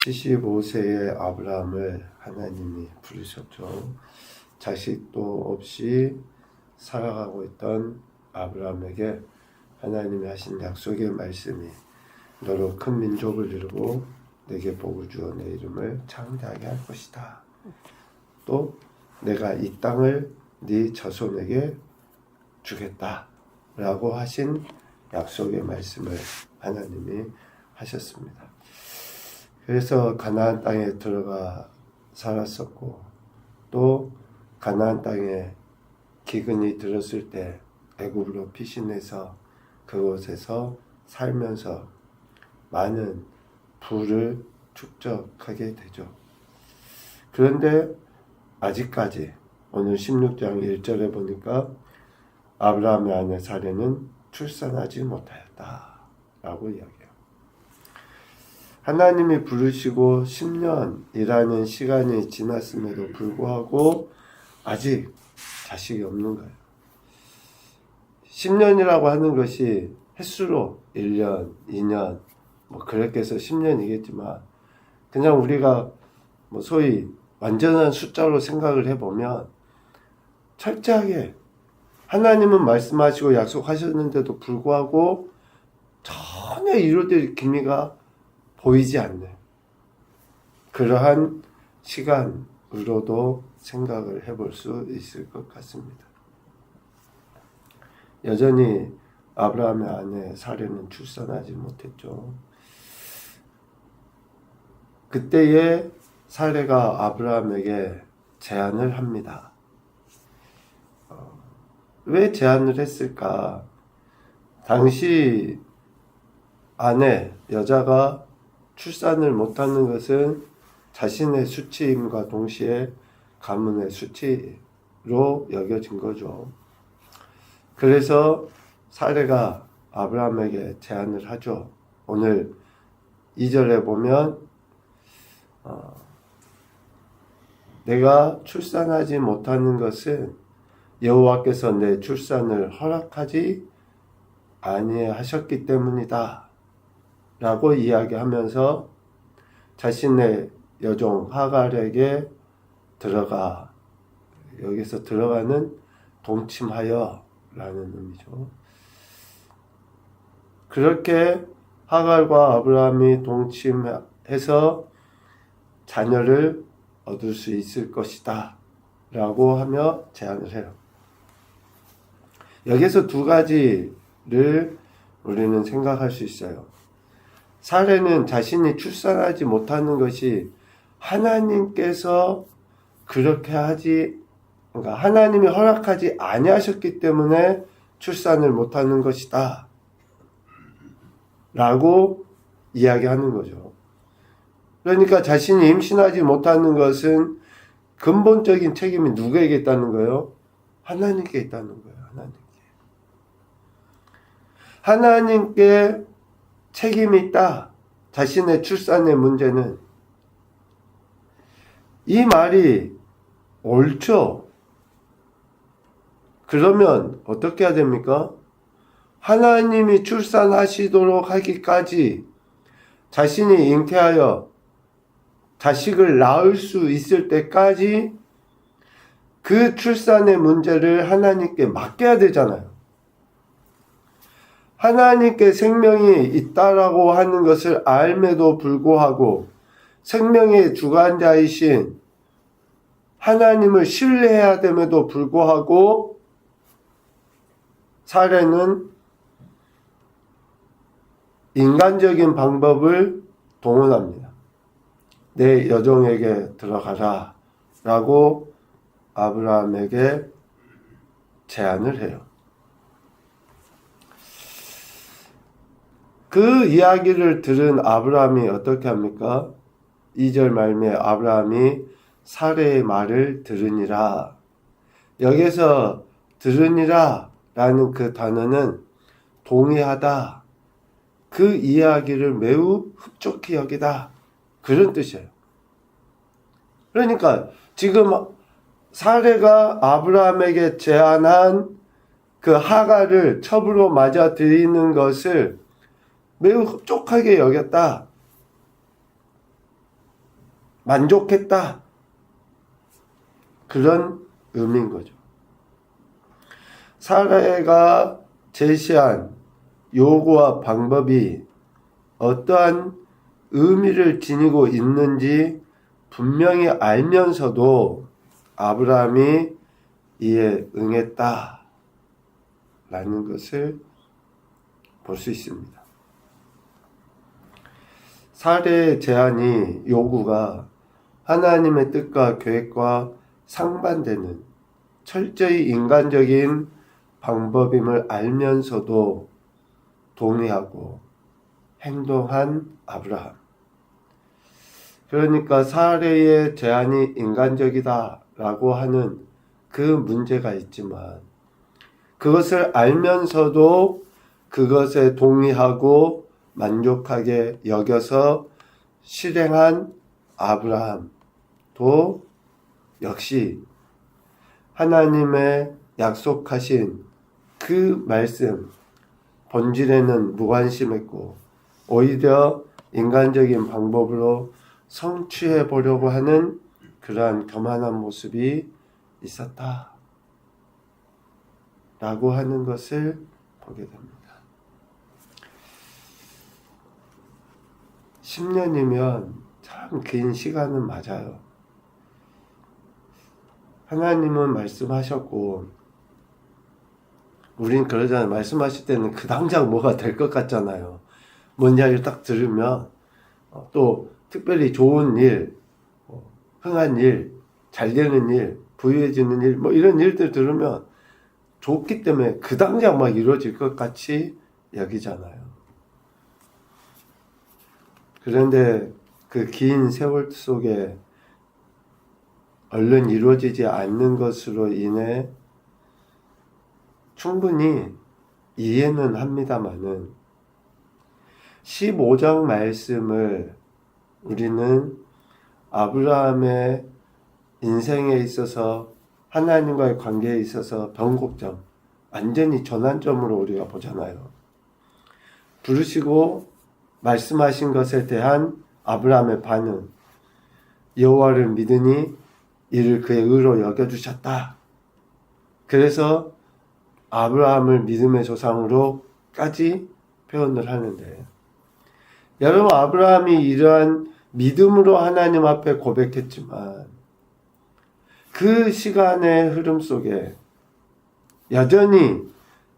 75세의 아브라함을 하나님이 부르셨죠. 자식도 없이 살아가고 있던 아브라함에게 하나님이 하신 약속의 말씀이 너로 큰 민족을 이루고 내게 복을 주어 내 이름을 창대하게 할 것이다. 또 내가 이 땅을 네 자손에게 주겠다 라고 하신 약속의 말씀을 하나님이 하셨습니다. 그래서 가나안 땅에 들어가 살았었고, 또 가나안 땅에 기근이 들었을 때 애굽으로 피신해서 그곳에서 살면서 많은 부를 축적하게 되죠. 그런데 아직까지 오늘 16장 1절에 보니까 아브라함의 아내 사레는 출산하지 못하였다 라고 이야기해요. 하나님이 부르시고 10년이라는 시간이 지났음에도 불구하고 아직 자식이 없는 거예요. 10년이라고 하는 것이 횟수로 1년, 2년, 그렇게 해서 10년이겠지만 그냥 우리가 소위 완전한 숫자로 생각을 해보면 철저하게 하나님은 말씀하시고 약속하셨는데도 불구하고 전혀 이루어질 기미가 보이지 않는 그러한 시간으로도 생각을 해볼 수 있을 것 같습니다. 여전히 아브라함의 아내 사레는 출산하지 못했죠. 그때에 사레가 아브라함에게 제안을 합니다. 왜 제안을 했을까? 당시 아내, 여자가 출산을 못하는 것은 자신의 수치임과 동시에 가문의 수치로 여겨진 거죠. 그래서 사레가 아브라함에게 제안을 하죠. 오늘 2절에 보면 내가 출산하지 못하는 것은 여호와께서 내 출산을 허락하지 아니하셨기 때문이다 라고 이야기하면서 자신의 여종 하갈에게 여기서 들어가는 동침하여 라는 의미죠. 그렇게 하갈과 아브라함이 동침해서 자녀를 얻을 수 있을 것이다 라고 하며 제안을 해요. 여기서 두 가지를 우리는 생각할 수 있어요. 사레는 자신이 출산하지 못하는 것이 하나님께서 그러니까 하나님이 허락하지 아니하셨기 때문에 출산을 못하는 것이다 라고 이야기하는 거죠. 그러니까 자신이 임신하지 못하는 것은 근본적인 책임이 누구에게 있다는 거예요? 하나님께 있다는 거예요. 하나님께 책임이 있다. 자신의 출산의 문제는. 이 말이 옳죠. 그러면 어떻게 해야 됩니까? 하나님이 출산하시도록 하기까지 자신이 잉태하여 자식을 낳을 수 있을 때까지 그 출산의 문제를 하나님께 맡겨야 되잖아요. 하나님께 생명이 있다라고 하는 것을 알매도 불구하고 생명의 주관자이신 하나님을 신뢰해야 됨에도 불구하고 사레는 인간적인 방법을 동원합니다. 내 여종에게 들어가라 라고 아브라함에게 제안을 해요. 그 이야기를 들은 아브라함이 어떻게 합니까? 2절 말미에 아브라함이 사레의 말을 들으니라. 여기서 들으니라 라는 그 단어는 동의하다. 그 이야기를 매우 흡족히 여기다. 그런 뜻이에요. 그러니까 지금 사레가 아브라함에게 제안한 그 하갈을 첩으로 맞아들이는 것을 매우 흡족하게 여겼다. 만족했다. 그런 의미인 거죠. 사라가 제시한 요구와 방법이 어떠한 의미를 지니고 있는지 분명히 알면서도 아브라함이 이에 응했다 라는 것을 볼 수 있습니다. 사례의 제안이 요구가 하나님의 뜻과 계획과 상반되는 철저히 인간적인 방법임을 알면서도 동의하고 행동한 아브라함. 그러니까 사례의 제안이 인간적이다라고 하는 그 문제가 있지만 그것을 알면서도 그것에 동의하고 만족하게 여겨서 실행한 아브라함도 역시 하나님의 약속하신 그 말씀 본질에는 무관심했고 오히려 인간적인 방법으로 성취해 보려고 하는 그러한 교만한 모습이 있었다 라고 하는 것을 보게 됩니다. 10년이면 참 긴 시간은 맞아요. 하나님은 말씀하셨고 우린 그러잖아요. 말씀하실 때는 그 당장 뭐가 될 것 같잖아요. 뭔 이야기를 딱 들으면 또 특별히 좋은 일, 흥한 일, 잘 되는 일, 부유해지는 일, 뭐 이런 일들 들으면 좋기 때문에 그 당장 막 이루어질 것 같이 여기잖아요. 그런데 그 긴 세월 속에 얼른 이루어지지 않는 것으로 인해 충분히 이해는 합니다마는 15장 말씀을 우리는 아브라함의 인생에 있어서 하나님과의 관계에 있어서 변곡점, 완전히 전환점으로 우리가 보잖아요. 부르시고 말씀하신 것에 대한 아브라함의 반응, 여호와를 믿으니 이를 그의 의로 여겨주셨다. 그래서 아브라함을 믿음의 조상으로까지 표현을 하는데 여러분 아브라함이 이러한 믿음으로 하나님 앞에 고백했지만 그 시간의 흐름 속에 여전히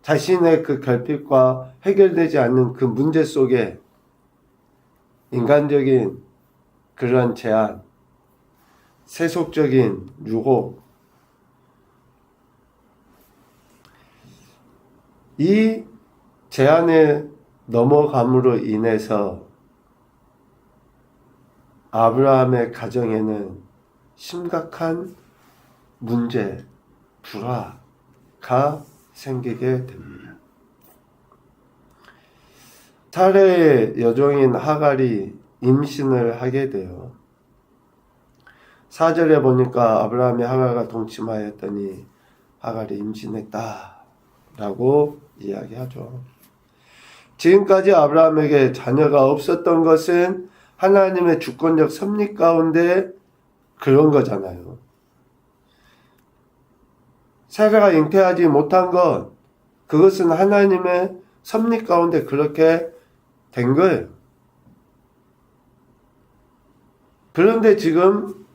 자신의 그 결핍과 해결되지 않는 그 문제 속에 인간적인 그런 제한, 세속적인 유혹, 이 제한에 넘어감으로 인해서 아브라함의 가정에는 심각한 문제, 불화가 생기게 됩니다. 사례의 여종인 하갈이 임신을 하게 돼요. 4절에 보니까 아브라함이 하갈과 동침하였더니 하갈이 임신했다 라고 이야기하죠. 지금까지 아브라함에게 자녀가 없었던 것은 하나님의 주권적 섭리 가운데 그런 거잖아요. 사라가 잉태하지 못한 것, 그것은 하나님의 섭리 가운데 그렇게 된 거예요. 그런데 지금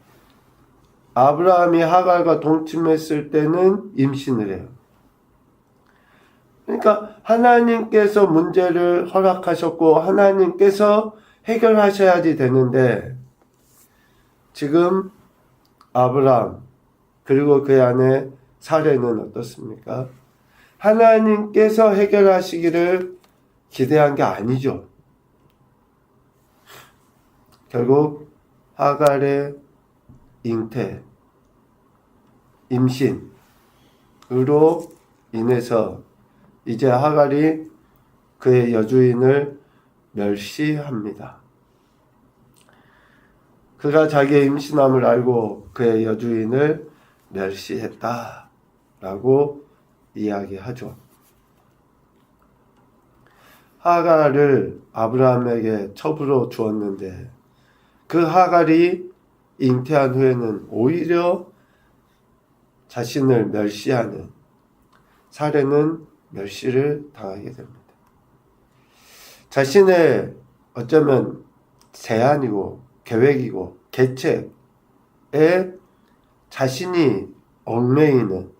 아브라함이 하갈과 동침했을 때는 임신을 해요. 그러니까 하나님께서 문제를 허락하셨고 하나님께서 해결하셔야지 되는데 지금 아브라함 그리고 그의 아내 사례는 어떻습니까? 하나님께서 해결하시기를 기대한 게 아니죠. 결국 하갈의 잉태, 임신으로 인해서 이제 하갈이 그의 여주인을 멸시합니다. 그가 자기의 임신함을 알고 그의 여주인을 멸시했다라고 이야기하죠. 하갈을 아브라함에게 첩으로 주었는데 그 하갈이 잉태한 후에는 오히려 자신을 멸시하는 사례는 멸시를 당하게 됩니다. 자신의 어쩌면 제안이고 계획이고 계책에 자신이 얽매이는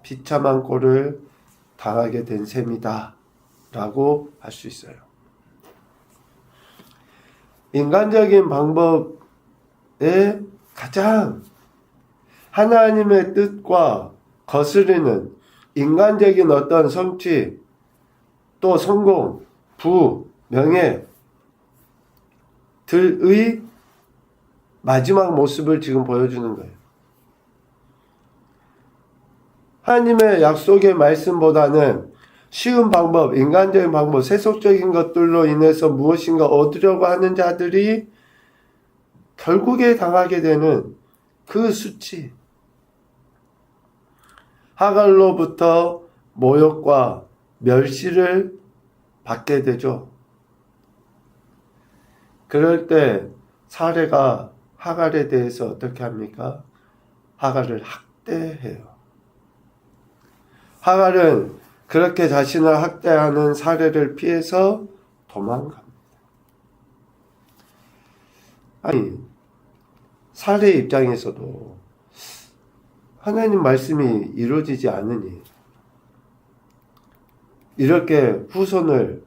비참한 꼴을 당하게 된 셈이다 라고 할 수 있어요. 인간적인 방법에 가장 하나님의 뜻과 거스르는 인간적인 어떤 성취, 또 성공, 부, 명예 들의 마지막 모습을 지금 보여주는 거예요. 하나님의 약속의 말씀보다는 쉬운 방법, 인간적인 방법, 세속적인 것들로 인해서 무엇인가 얻으려고 하는 자들이 결국에 당하게 되는 그 수치, 하갈로부터 모욕과 멸시를 받게 되죠. 그럴 때 사례가 하갈에 대해서 어떻게 합니까? 하갈을 학대해요. 하갈은 그렇게 자신을 학대하는 사례를 피해서 도망갑니다. 아니, 사례의 입장에서도 하나님 말씀이 이루어지지 않으니 이렇게 후손을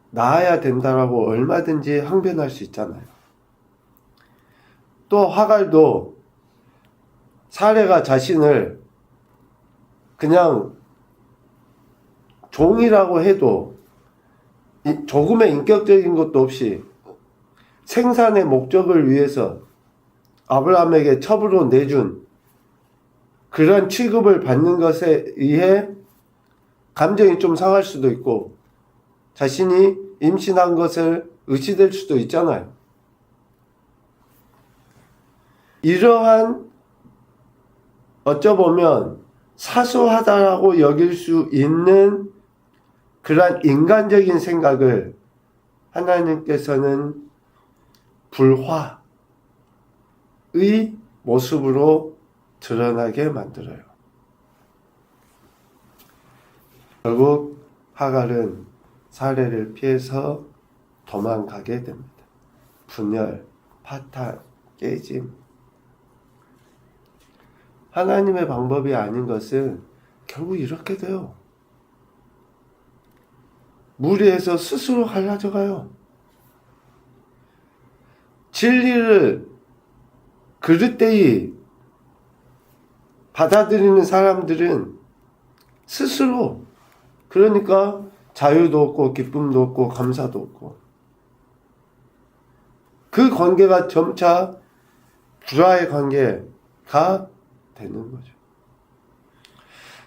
낳아야 된다라고 얼마든지 항변할 수 있잖아요. 또 하갈도 사례가 자신을 그냥 종이라고 해도 조금의 인격적인 것도 없이 생산의 목적을 위해서 아브라함에게 첩으로 내준 그런 취급을 받는 것에 의해 감정이 좀 상할 수도 있고 자신이 임신한 것을 의심될 수도 있잖아요. 이러한 어쩌보면 사소하다라고 여길 수 있는 그러한 인간적인 생각을 하나님께서는 불화의 모습으로 드러나게 만들어요. 결국 하갈은 사례를 피해서 도망가게 됩니다. 분열, 파탄, 깨짐. 하나님의 방법이 아닌 것은 결국 이렇게 돼요. 무리해서 스스로 갈라져 가요. 진리를 그릇되이 받아들이는 사람들은 스스로, 그러니까 자유도 없고 기쁨도 없고 감사도 없고 그 관계가 점차 불화의 관계가 되는 거죠.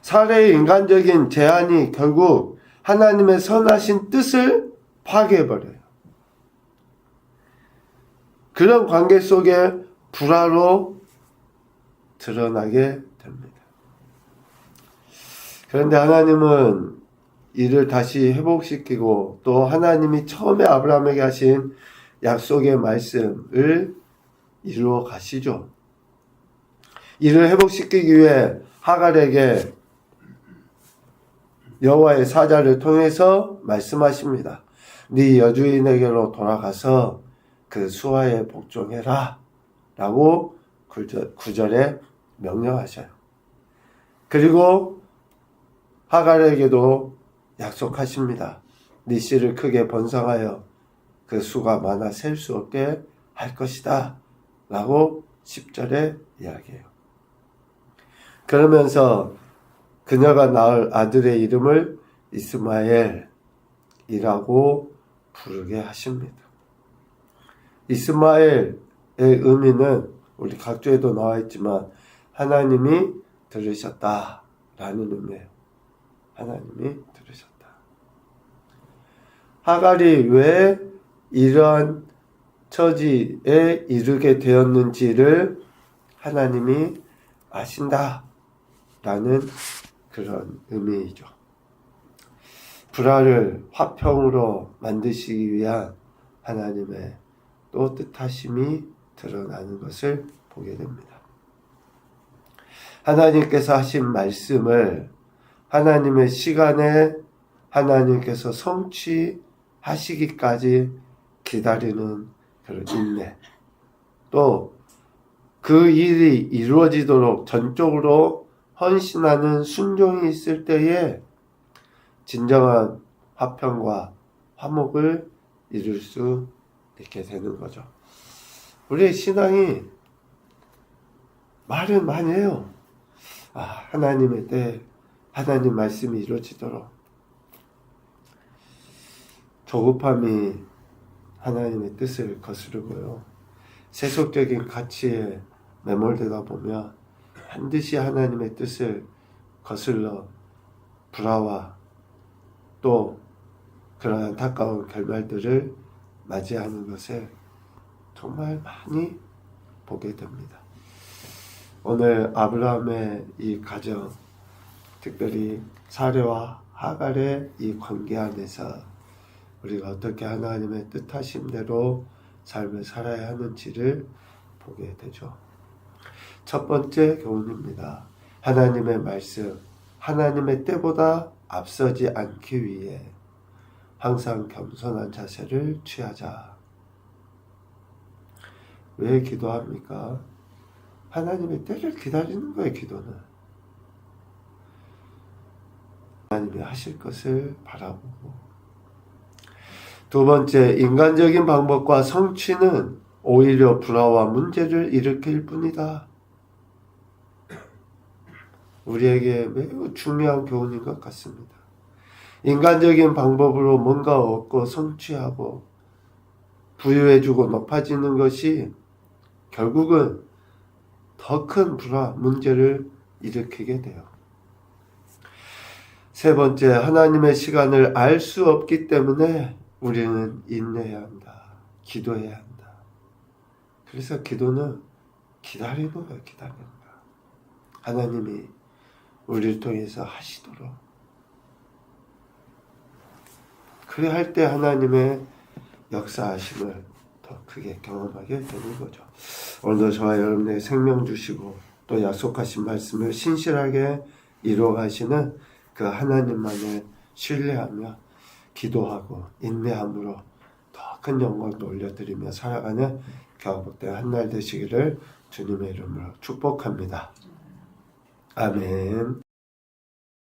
사례의 인간적인 제한이 결국 하나님의 선하신 뜻을 파괴해버려요. 그런 관계 속에 불화로 드러나게 됩니다. 그런데 하나님은 이를 다시 회복시키고 또 하나님이 처음에 아브라함에게 하신 약속의 말씀을 이루어 가시죠. 이를 회복시키기 위해 하갈에게 여호와의 사자를 통해서 말씀하십니다. 네 여주인에게로 돌아가서 그 수하에 복종해라 라고 9절에 명령하셔요. 그리고 하갈에게도 약속하십니다. 네 씨를 크게 번성하여 그 수가 많아 셀 수 없게 할 것이다 라고 10절에 이야기해요. 그러면서 그녀가 낳을 아들의 이름을 이스마엘이라고 부르게 하십니다. 이스마엘의 의미는 우리 각조에도 나와 있지만 하나님이 들으셨다라는 의미예요. 하나님이 들으셨다. 하갈이 왜 이런 처지에 이르게 되었는지를 하나님이 아신다라는 그런 의미이죠. 불화를 화평으로 만드시기 위한 하나님의 또 뜻하심이 드러나는 것을 보게 됩니다. 하나님께서 하신 말씀을 하나님의 시간에 하나님께서 성취하시기까지 기다리는 그런 인내, 또 그 일이 이루어지도록 전적으로 헌신하는 순종이 있을 때에 진정한 화평과 화목을 이룰 수 있게 되는 거죠. 우리의 신앙이 말은 많이 해요. 하나님의 때 하나님 말씀이 이루어지도록. 조급함이 하나님의 뜻을 거스르고요. 세속적인 가치에 매몰되다 보면 반드시 하나님의 뜻을 거슬러 불화와 또 그런 안타까운 결말들을 맞이하는 것을 정말 많이 보게 됩니다. 오늘 아브라함의 이 가정, 특별히 사레와 하갈의 이 관계 안에서 우리가 어떻게 하나님의 뜻하심대로 삶을 살아야 하는지를 보게 되죠. 첫 번째 교훈입니다. 하나님의 말씀, 하나님의 때보다 앞서지 않기 위해 항상 겸손한 자세를 취하자. 왜 기도합니까? 하나님의 때를 기다리는 거예요, 기도는. 하나님이 하실 것을 바라보고. 두 번째, 인간적인 방법과 성취는 오히려 불화와 문제를 일으킬 뿐이다. 우리에게 매우 중요한 교훈인 것 같습니다. 인간적인 방법으로 뭔가 얻고 성취하고 부유해지고 높아지는 것이 결국은 더 큰 불화, 문제를 일으키게 돼요. 세 번째, 하나님의 시간을 알 수 없기 때문에 우리는 인내해야 한다. 기도해야 한다. 그래서 기도는 기다리는 거예요. 기다리는 거. 하나님이 우리를 통해서 하시도록. 그래 할 때 하나님의 역사하심을 더 크게 경험하게 되는 거죠. 오늘도 저와 여러분의 생명 주시고 또 약속하신 말씀을 신실하게 이루어가시는 그 하나님만을 신뢰하며 기도하고 인내함으로 더 큰 영광을 올려드리며 살아가는 교회복된 한날 되시기를 주님의 이름으로 축복합니다. 아멘.